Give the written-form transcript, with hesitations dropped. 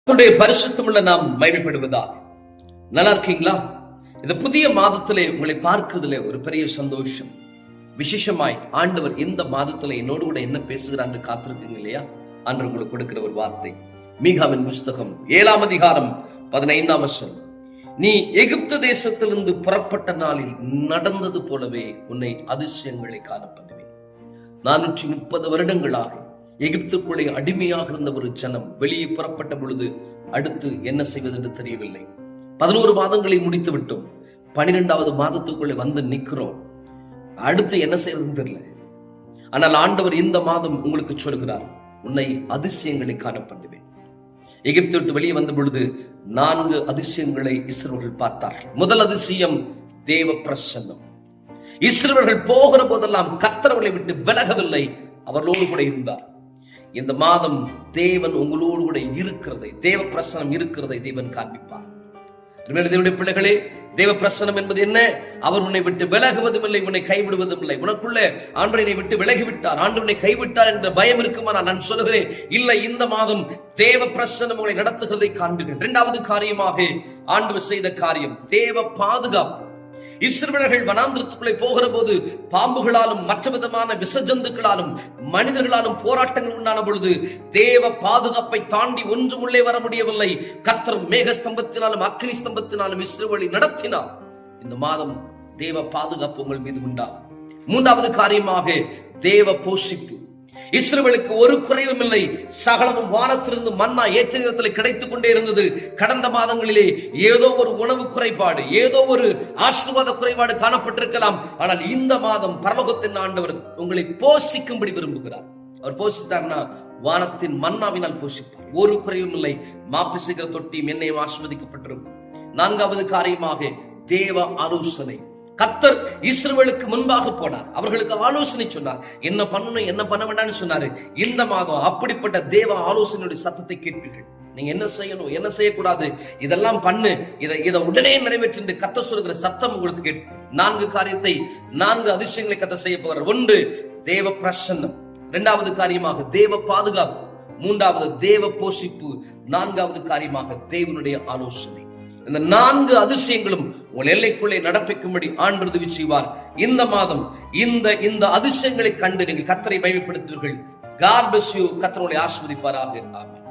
பரிசுத்தமுள்ள நாம் மகிமைப்படுவதா? நல்லா இருக்கீங்களா? இந்த புதிய மாதத்திலே உங்களை பார்க்கிறதுல ஒரு பெரிய சந்தோஷம். விசேஷமாய் ஆண்டவர் இந்த மாதத்துல என்னோடு கூட என்ன பேசுகிறான்னு காத்திருக்கீங்க இல்லையா? ஆண்டவர் உங்களுக்கு கொடுக்கிற ஒரு வார்த்தை மீகாவின் புஸ்தகம் 7ஆம் அதிகாரம் 15ஆம் வசனம். நீ எகிப்து தேசத்திலிருந்து புறப்பட்ட நாளில் நடந்தது போலவே உன்னை அதிசயங்களை காண பண்ணுவேன். 430 வருடங்களாக எகிப்துக்குள்ளே அடிமையாக இருந்த ஒரு ஜனம் வெளியே புறப்பட்ட பொழுது அடுத்து என்ன செய்வது என்று தெரியவில்லை. 11 மாதங்களை முடித்து விட்டோம். 12வது மாதத்துக்குள்ளே வந்து நிற்கிறோம். அடுத்து என்ன செய்வதுன்னு தெரியல. ஆனால் ஆண்டவர் இந்த மாதம் உங்களுக்கு சொல்கிறார், உன்னை அதிசயங்களை காண பண்ணுவேன். எகிப்து விட்டு வெளியே வந்த பொழுது 4 அதிசயங்களை இஸ்ரவேலர்கள் பார்த்தார்கள். முதல் அதிசயம் தேவ பிரசன்னம். இஸ்ரவேலர்கள் போகிற போதெல்லாம் கர்த்தரை விட்டு விலகவில்லை, அவர்களோடு கூட இருந்தார். இந்த மாதம் தேவன் உங்களோடு கூட இருக்கிறதை, தேவ பிரசனம் இருக்கிறதை தேவன் காண்பிப்பார். தேவனுடைய பிள்ளைகளே, தேவ பிரசனம் என்பது என்ன? அவர் உன்னை விட்டு விலகுவதும் இல்லை, உன்னை கைவிடுவதும் இல்லை. உனக்குள்ள ஆண்டவரை விட்டு விலகிவிட்டார், ஆண்டவனை கைவிட்டார் என்ற பயம் இருக்குமா? நான் சொல்லுகிறேன், இல்லை. இந்த மாதம் தேவ பிரசனம் உங்களை நடத்துகிறதை காண்பீர்கள். 2வது காரியமாக ஆண்டவர் செய்த காரியம் தேவ பாதுகாப்பு. இஸ்ரவேலர்கள் வனாந்திரத்துக்குள்ளே போகிற போது பாம்புகளாலும் மற்ற விதமான விசஜந்துக்களாலும் மனிதர்களாலும் போராட்டங்கள் உண்டான பொழுது தேவ பாதுகாப்பை தாண்டி ஒன்றும் உள்ளே வர முடியவில்லை. கர்த்தர் மேக ஸ்தம்பத்தினாலும் அக்னி ஸ்தம்பத்தினாலும் இஸ்ரவேலை நடத்தினார். இந்த மாதம் தேவ பாதுகாப்பு உங்கள் மீது உண்டாகும். 3வது காரியமாக தேவ போஷிப்பு. இஸ்ரவேலுக்கு ஒரு குறைவும் இல்லை. சகலமும் வானத்திலிருந்து மன்னா ஏற்ற நேரத்தில் கிடைத்துக் கொண்டே இருந்தது. கடந்த மாதங்களிலே ஏதோ ஒரு உணவு குறைபாடு, ஏதோ ஒரு ஆசீர்வாத குறைபாடு காணப்பட்டிருக்கலாம். ஆனால் இந்த மாதம் பரலோகத்தின் ஆண்டவர் உங்களை போஷிக்கும்படி விரும்புகிறார். அவர் போஷித்தார்னா வானத்தின் மன்னாவினால் போஷிப்பார். ஒரு குறைவும் இல்லை. மாப்பிசைக்கிற தொட்டியும் என்னையும் ஆசீர்வதிக்கப்பட்டிருக்கும். 4வது காரியமாக தேவ ஆலோசனை. கர்த்தர் இஸ்ரவேலுக்கு முன்பாக போனார், அவர்களுக்கு ஆலோசனை சொன்னார். என்ன பண்ணணும், என்ன பண்ண வேண்டாம்னு சொன்னாரு. இந்த மாதம் அப்படிப்பட்ட தேவ ஆலோசனையுடைய சத்தத்தை கேட்பீர்கள். நீங்க என்ன செய்யணும், என்ன செய்யக்கூடாது, இதெல்லாம் பண்ணு, இதை உடனே நிறைவேற்றி கர்த்தர் சொல்லுகிற சத்தம் உங்களுக்கு கேட்கும். 4 காரியத்தை, 4 அதிசயங்களை கர்த்தர் செய்ய போகிறார். 1 தேவ பிரசன்னம், 2வது காரியமாக தேவ பாதுகாப்பு, 3வது தேவ போஷிப்பு, 4வது காரியமாக தேவனுடைய ஆலோசனை. இந்த 4 அதிசயங்களும் உங்கள் எல்லைக்குள்ளே நடப்பிக்கும்படி ஆண்டவர் உதவி செய்வார். இந்த மாதம் இந்த அதிசயங்களை கண்டு நீங்கள் கர்த்தரை மகிமைப்படுத்துவீர்கள். God bless you. கர்த்தர் உங்களை ஆசீர்வதிப்பாராக. ஆமென்.